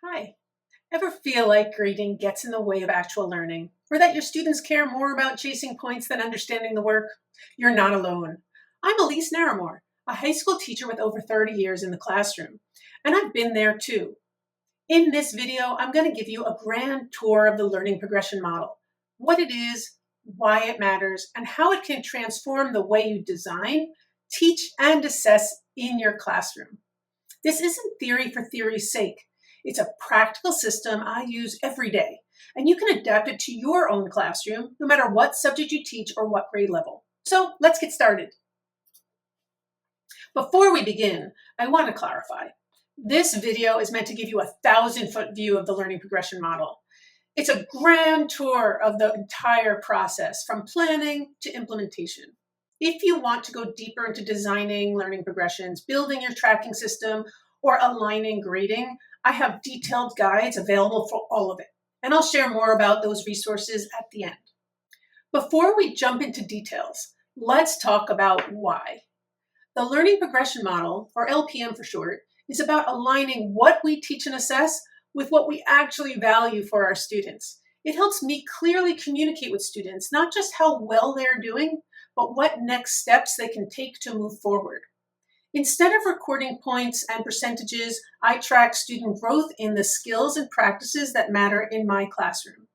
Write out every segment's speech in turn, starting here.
Hi. Ever feel like grading gets in the way of actual learning? Or that your students care more about chasing points than understanding the work? You're not alone. I'm Elise Naramore, a high school teacher with over 30 years in the classroom, and I've been there too. In this video, I'm going to give you a grand tour of the learning progression model, what it is, why it matters, and how it can transform the way you design, teach, and assess in your classroom. This isn't theory for theory's sake. It's a practical system I use every day, and you can adapt it to your own classroom, no matter what subject you teach or what grade level. So let's get started. Before we begin, I want to clarify. This video is meant to give you a 1,000-foot view of the learning progression model. It's a grand tour of the entire process, from planning to implementation. If you want to go deeper into designing learning progressions, building your tracking system, or aligning grading, I have detailed guides available for all of it. And I'll share more about those resources at the end. Before we jump into details, let's talk about why. The learning progression model, or LPM for short, is about aligning what we teach and assess with what we actually value for our students. It helps me clearly communicate with students, not just how well they're doing, but what next steps they can take to move forward. Instead of recording points and percentages, I track student growth in the skills and practices that matter in my classroom.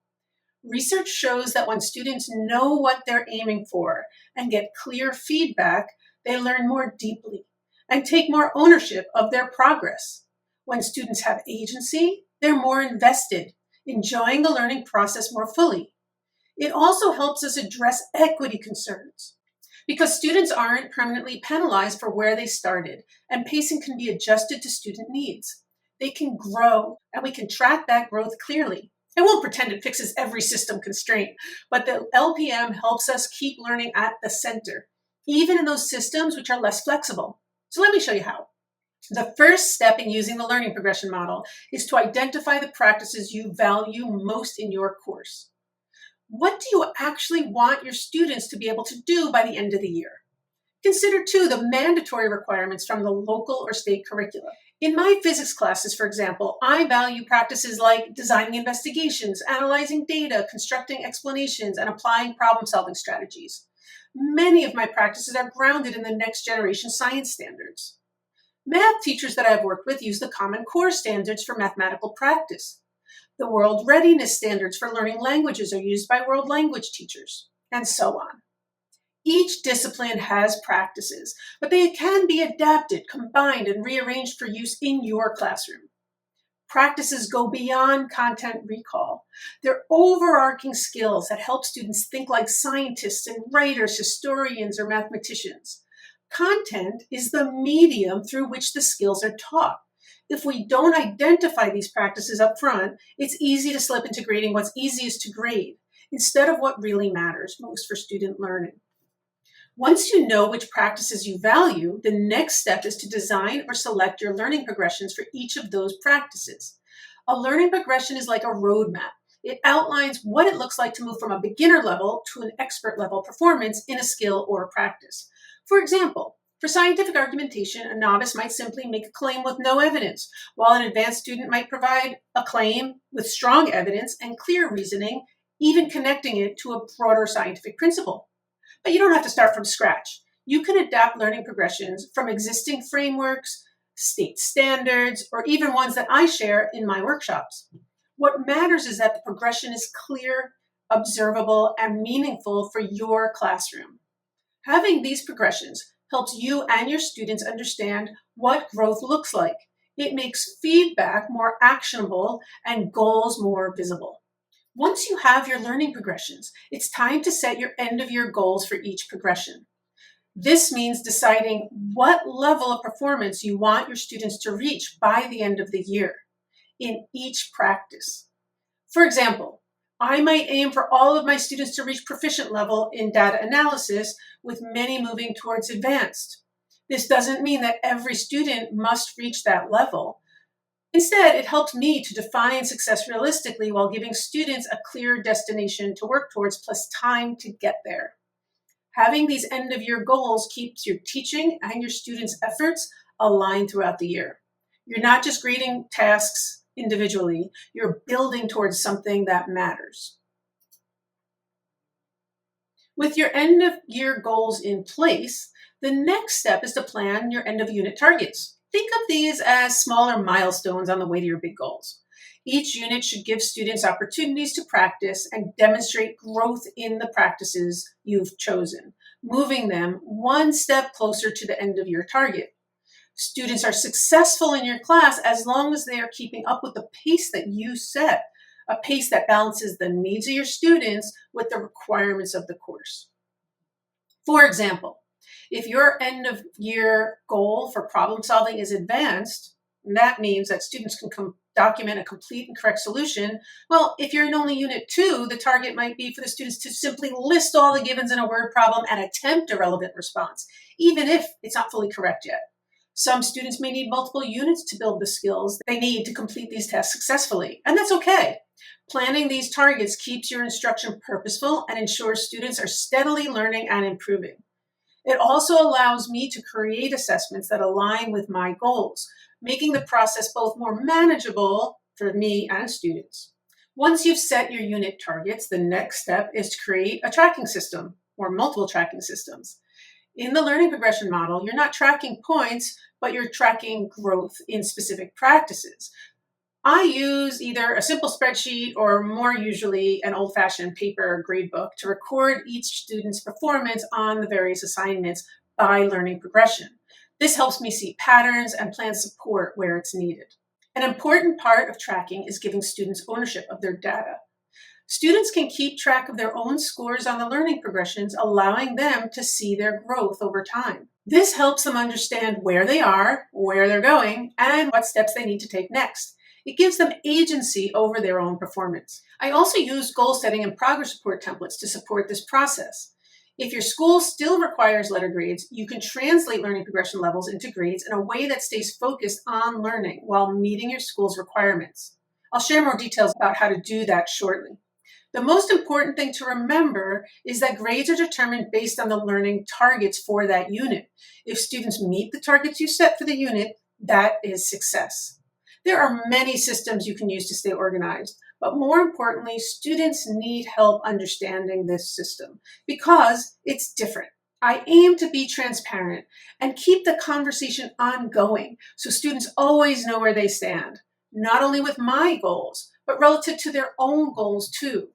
Research shows that when students know what they're aiming for and get clear feedback, they learn more deeply and take more ownership of their progress. When students have agency, they're more invested, enjoying the learning process more fully. It also helps us address equity concerns because students aren't permanently penalized for where they started, and pacing can be adjusted to student needs. They can grow, and we can track that growth clearly. I won't pretend it fixes every system constraint, but the LPM helps us keep learning at the center, even in those systems which are less flexible. So let me show you how. The first step in using the learning progression model is to identify the practices you value most in your course. What do you actually want your students to be able to do by the end of the year? Consider, too, the mandatory requirements from the local or state curricula. In my physics classes, for example, I value practices like designing investigations, analyzing data, constructing explanations, and applying problem-solving strategies. Many of my practices are grounded in the next generation science standards. Math teachers that I've worked with use the Common Core standards for mathematical practice. The World Readiness Standards for learning languages are used by world language teachers, and so on. Each discipline has practices, but they can be adapted, combined, and rearranged for use in your classroom. Practices go beyond content recall. They're overarching skills that help students think like scientists and writers, historians, or mathematicians. Content is the medium through which the skills are taught. If we don't identify these practices up front, it's easy to slip into grading what's easiest to grade, instead of what really matters most for student learning. Once you know which practices you value, the next step is to design or select your learning progressions for each of those practices. A learning progression is like a roadmap. It outlines what it looks like to move from a beginner level to an expert level performance in a skill or a practice. For example, for scientific argumentation, a novice might simply make a claim with no evidence, while an advanced student might provide a claim with strong evidence and clear reasoning, even connecting it to a broader scientific principle. But you don't have to start from scratch. You can adapt learning progressions from existing frameworks, state standards, or even ones that I share in my workshops. What matters is that the progression is clear, observable, and meaningful for your classroom. Having these progressions helps you and your students understand what growth looks like. It makes feedback more actionable and goals more visible. Once you have your learning progressions, it's time to set your end-of-year goals for each progression. This means deciding what level of performance you want your students to reach by the end of the year in each practice. For example, I might aim for all of my students to reach proficient level in data analysis, with many moving towards advanced. This doesn't mean that every student must reach that level. Instead, it helped me to define success realistically while giving students a clear destination to work towards, plus time to get there. Having these end-of-year goals keeps your teaching and your students' efforts aligned throughout the year. You're not just grading tasks individually, you're building towards something that matters. With your end of year goals in place, the next step is to plan your end of unit targets. Think of these as smaller milestones on the way to your big goals. Each unit should give students opportunities to practice and demonstrate growth in the practices you've chosen, moving them one step closer to the end of your target. Students are successful in your class as long as they are keeping up with the pace that you set, a pace that balances the needs of your students with the requirements of the course. For example, if your end of year goal for problem solving is advanced, and that means that students can document a complete and correct solution. Well, if you're in only unit 2, the target might be for the students to simply list all the givens in a word problem and attempt a relevant response, even if it's not fully correct yet. Some students may need multiple units to build the skills they need to complete these tests successfully, and that's okay. Planning these targets keeps your instruction purposeful and ensures students are steadily learning and improving. It also allows me to create assessments that align with my goals, making the process both more manageable for me and students. Once you've set your unit targets, the next step is to create a tracking system or multiple tracking systems. In the learning progression model, you're not tracking points, but you're tracking growth in specific practices. I use either a simple spreadsheet or more usually an old-fashioned paper gradebook to record each student's performance on the various assignments by learning progression. This helps me see patterns and plan support where it's needed. An important part of tracking is giving students ownership of their data. Students can keep track of their own scores on the learning progressions, allowing them to see their growth over time. This helps them understand where they are, where they're going, and what steps they need to take next. It gives them agency over their own performance. I also use goal setting and progress report templates to support this process. If your school still requires letter grades, you can translate learning progression levels into grades in a way that stays focused on learning while meeting your school's requirements. I'll share more details about how to do that shortly. The most important thing to remember is that grades are determined based on the learning targets for that unit. If students meet the targets you set for the unit, that is success. There are many systems you can use to stay organized, but more importantly, students need help understanding this system because it's different. I aim to be transparent and keep the conversation ongoing so students always know where they stand, not only with my goals, but relative to their own goals too.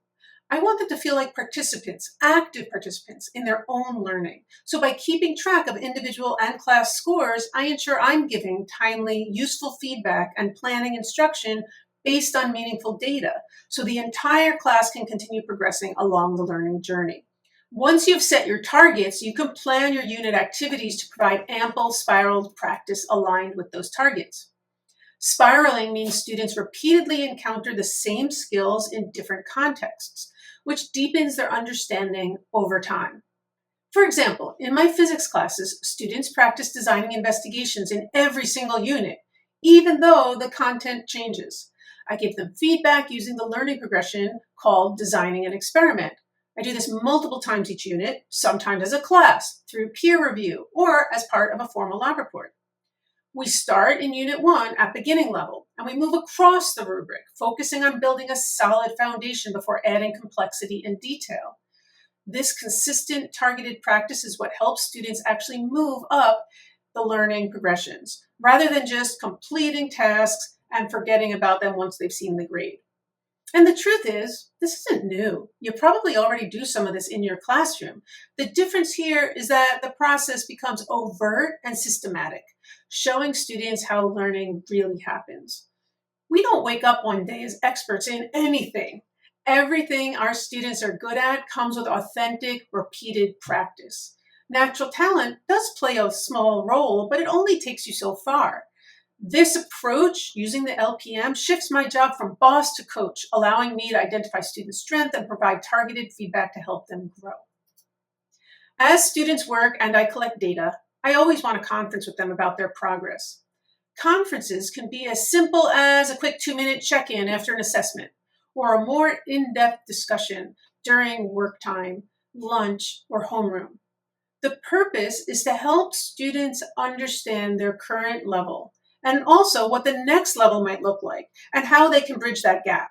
I want them to feel like participants, active participants in their own learning. So by keeping track of individual and class scores, I ensure I'm giving timely, useful feedback and planning instruction based on meaningful data, so the entire class can continue progressing along the learning journey. Once you've set your targets, you can plan your unit activities to provide ample spiraled practice aligned with those targets. Spiraling means students repeatedly encounter the same skills in different contexts, which deepens their understanding over time. For example, in my physics classes, students practice designing investigations in every single unit, even though the content changes. I give them feedback using the learning progression called designing an experiment. I do this multiple times each unit, sometimes as a class, through peer review, or as part of a formal lab report. We start in Unit 1 at beginning level, and we move across the rubric, focusing on building a solid foundation before adding complexity and detail. This consistent, targeted practice is what helps students actually move up the learning progressions, rather than just completing tasks and forgetting about them once they've seen the grade. And the truth is, this isn't new. You probably already do some of this in your classroom. The difference here is that the process becomes overt and systematic, showing students how learning really happens. We don't wake up one day as experts in anything. Everything our students are good at comes with authentic, repeated practice. Natural talent does play a small role, but it only takes you so far. This approach, using the LPM, shifts my job from boss to coach, allowing me to identify student strength and provide targeted feedback to help them grow. As students work and I collect data, I always want a conference with them about their progress. Conferences can be as simple as a quick 2-minute check-in after an assessment, or a more in-depth discussion during work time, lunch, or homeroom. The purpose is to help students understand their current level and also what the next level might look like and how they can bridge that gap.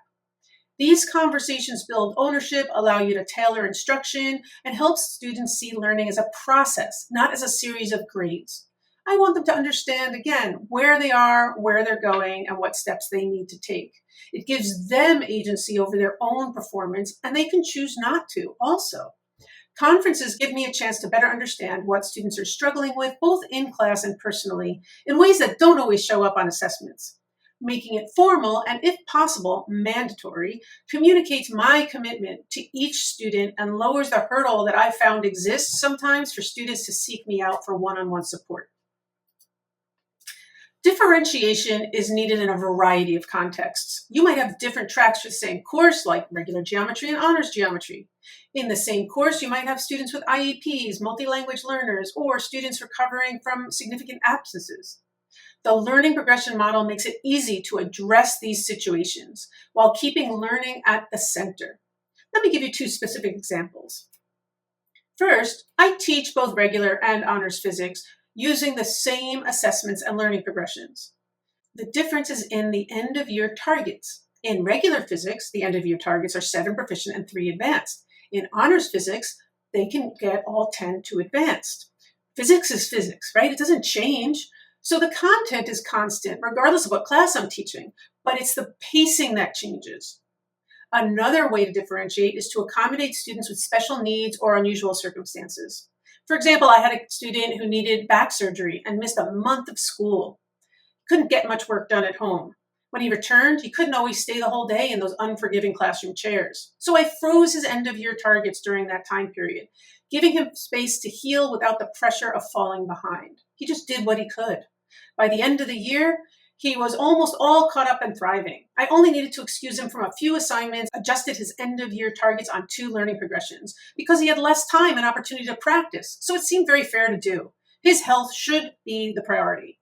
These conversations build ownership, allow you to tailor instruction, and help students see learning as a process, not as a series of grades. I want them to understand, again, where they are, where they're going, and what steps they need to take. It gives them agency over their own performance, and they can choose not to also. Conferences give me a chance to better understand what students are struggling with, both in class and personally, in ways that don't always show up on assessments. Making it formal and, if possible, mandatory communicates my commitment to each student and lowers the hurdle that I found exists sometimes for students to seek me out for one-on-one support. Differentiation is needed in a variety of contexts. You might have different tracks for the same course, like regular geometry and honors geometry. In the same course, you might have students with IEPs, multi-language learners, or students recovering from significant absences. The learning progression model makes it easy to address these situations while keeping learning at the center. Let me give you two specific examples. First, I teach both regular and honors physics using the same assessments and learning progressions. The difference is in the end-of-year targets. In regular physics, the end-of-year targets are 7 proficient and 3 advanced. In honors physics, they can get all 10 to advanced. Physics is physics, right? It doesn't change. So the content is constant, regardless of what class I'm teaching, but it's the pacing that changes. Another way to differentiate is to accommodate students with special needs or unusual circumstances. For example, I had a student who needed back surgery and missed a month of school. Couldn't get much work done at home. When he returned, he couldn't always stay the whole day in those unforgiving classroom chairs. So I froze his end-of-year targets during that time period, giving him space to heal without the pressure of falling behind. He just did what he could. By the end of the year, he was almost all caught up and thriving. I only needed to excuse him from a few assignments, adjusted his end-of-year targets on 2 learning progressions because he had less time and opportunity to practice, so it seemed very fair to do. His health should be the priority.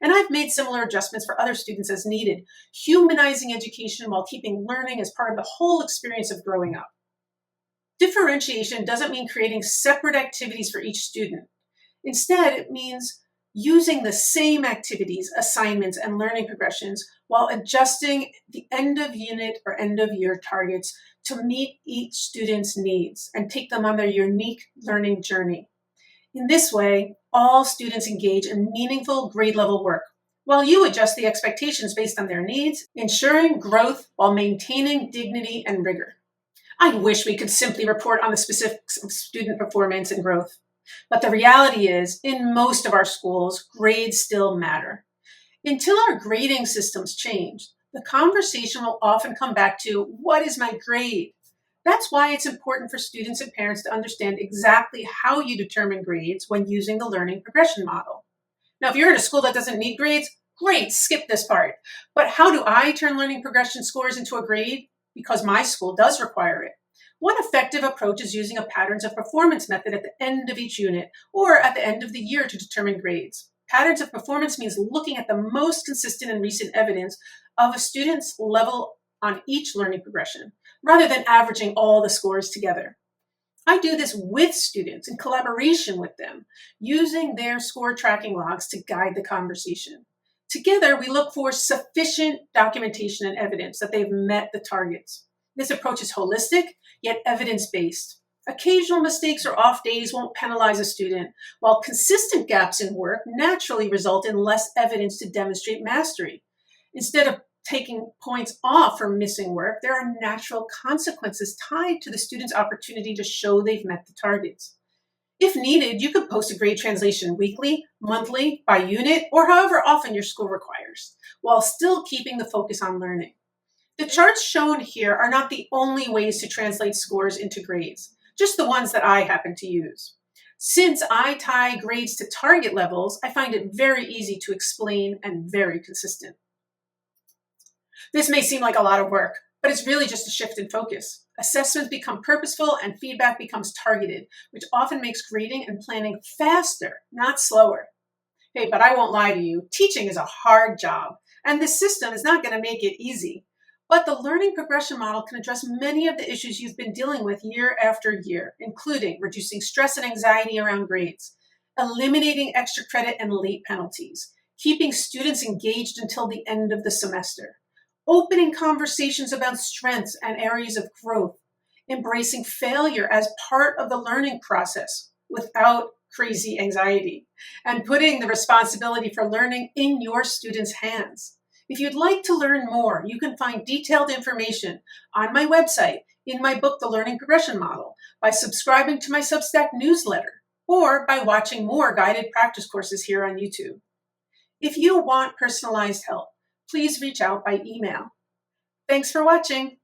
And I've made similar adjustments for other students as needed, humanizing education while keeping learning as part of the whole experience of growing up. Differentiation doesn't mean creating separate activities for each student. Instead, it means using the same activities, assignments, and learning progressions while adjusting the end of unit or end of year targets to meet each student's needs and take them on their unique learning journey. In this way, all students engage in meaningful grade level work, while you adjust the expectations based on their needs, ensuring growth while maintaining dignity and rigor. I wish we could simply report on the specifics of student performance and growth. But the reality is, in most of our schools, grades still matter. Until our grading systems change, the conversation will often come back to, what is my grade? That's why it's important for students and parents to understand exactly how you determine grades when using the learning progression model. Now, if you're in a school that doesn't need grades, great, skip this part. But how do I turn learning progression scores into a grade? Because my school does require it. One effective approach is using a patterns of performance method at the end of each unit or at the end of the year to determine grades. Patterns of performance means looking at the most consistent and recent evidence of a student's level on each learning progression, rather than averaging all the scores together. I do this with students in collaboration with them, using their score tracking logs to guide the conversation. Together, we look for sufficient documentation and evidence that they've met the targets. This approach is holistic, yet evidence-based. Occasional mistakes or off days won't penalize a student, while consistent gaps in work naturally result in less evidence to demonstrate mastery. Instead of taking points off for missing work, there are natural consequences tied to the student's opportunity to show they've met the targets. If needed, you could post a grade translation weekly, monthly, by unit, or however often your school requires, while still keeping the focus on learning. The charts shown here are not the only ways to translate scores into grades, just the ones that I happen to use. Since I tie grades to target levels, I find it very easy to explain and very consistent. This may seem like a lot of work, but it's really just a shift in focus. Assessments become purposeful and feedback becomes targeted, which often makes grading and planning faster, not slower. Hey, but I won't lie to you, teaching is a hard job, and this system is not going to make it easy. But the learning progression model can address many of the issues you've been dealing with year after year, including reducing stress and anxiety around grades, eliminating extra credit and late penalties, keeping students engaged until the end of the semester, opening conversations about strengths and areas of growth, embracing failure as part of the learning process without crazy anxiety, and putting the responsibility for learning in your students' hands. If you'd like to learn more, you can find detailed information on my website in my book, The Learning Progression Model, by subscribing to my Substack newsletter, or by watching more guided practice courses here on YouTube. If you want personalized help, please reach out by email. Thanks for watching.